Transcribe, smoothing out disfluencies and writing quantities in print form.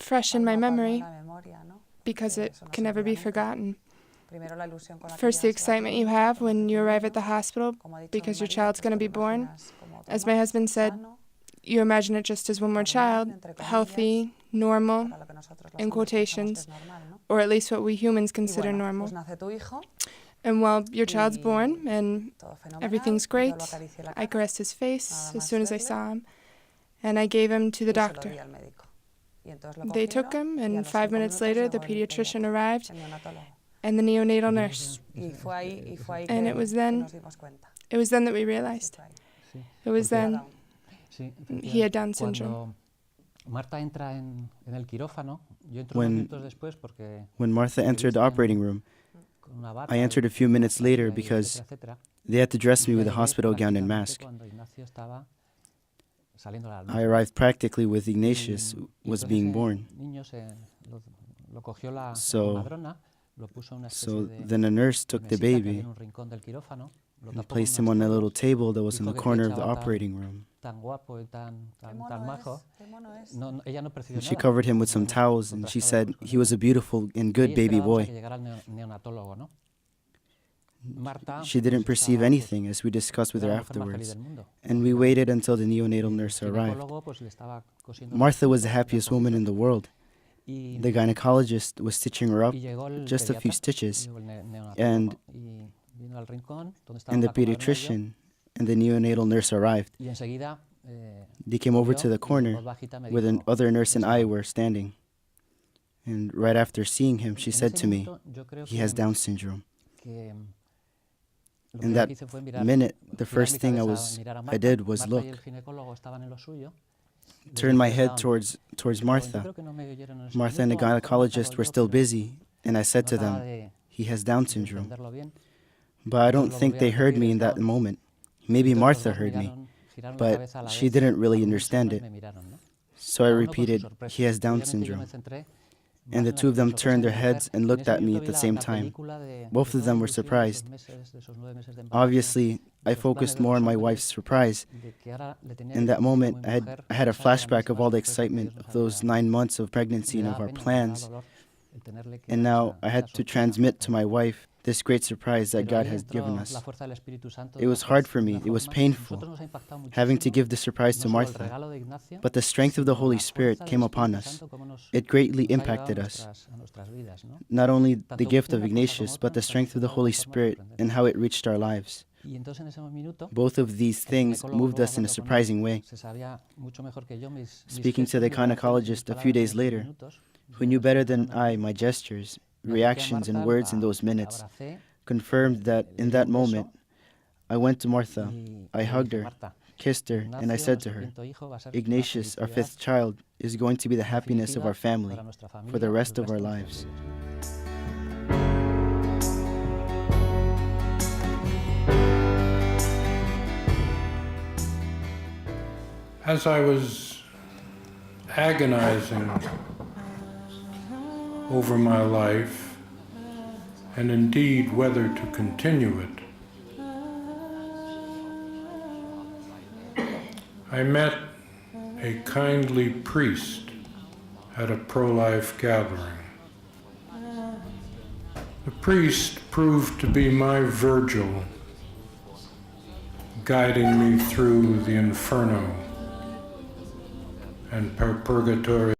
fresh in my memory because it can never be forgotten. First, the excitement you have when you arrive at the hospital because your child's going to be born. As my husband said, you imagine it just as one more child, healthy, normal, in quotations, or at least what we humans consider normal. And while your child's born and everything's great, I caressed his face as soon as I saw him, and I gave him to the doctor. They took him, and 5 minutes later, the pediatrician arrived, and the neonatal nurse. And it was then that we realized. It was then he had Down syndrome. When Martha entered the operating room, I entered a few minutes later because they had to dress me with a hospital gown and mask. I arrived practically with Ignatius, who was being born. So then a nurse took the baby and placed him on a little table that was in the corner of the operating room. And she covered him with some towels, and she said he was a beautiful and good baby boy. She didn't perceive anything, as we discussed with her afterwards, and we waited until the neonatal nurse arrived. Martha was the happiest woman in the world. The gynecologist was stitching her up, just a few stitches, and the pediatrician and the neonatal nurse arrived. They came over to the corner where the other nurse and I were standing. And right after seeing him, she said to me, "He has Down syndrome." In that minute, the first thing I did was look. Turn my head towards Martha. Martha and the gynecologist were still busy, and I said to them, "He has Down syndrome." But I don't think they heard me in that moment. Maybe Martha heard me, but she didn't really understand it. So I repeated, "He has Down syndrome." And the two of them turned their heads and looked at me at the same time. Both of them were surprised. Obviously, I focused more on my wife's surprise. In that moment, I had a flashback of all the excitement of those 9 months of pregnancy and of our plans. And now I had to transmit to my wife this great surprise that God has given us. It was hard for me. It was painful, having to give the surprise to Martha. But the strength of the Holy Spirit came upon us. It greatly impacted us. Not only the gift of Ignatius, but the strength of the Holy Spirit and how it reached our lives. Both of these things moved us in a surprising way. Speaking to the gynecologist a few days later, who knew better than I my gestures, reactions, and words in those minutes, confirmed that in that moment, I went to Martha, I hugged her, kissed her, and I said to her, "Ignatius, our 5th child, is going to be the happiness of our family for the rest of our lives." As I was agonizing over my life, and indeed whether to continue it, I met a kindly priest at a pro-life gathering. The priest proved to be my Virgil, guiding me through the inferno and purgatory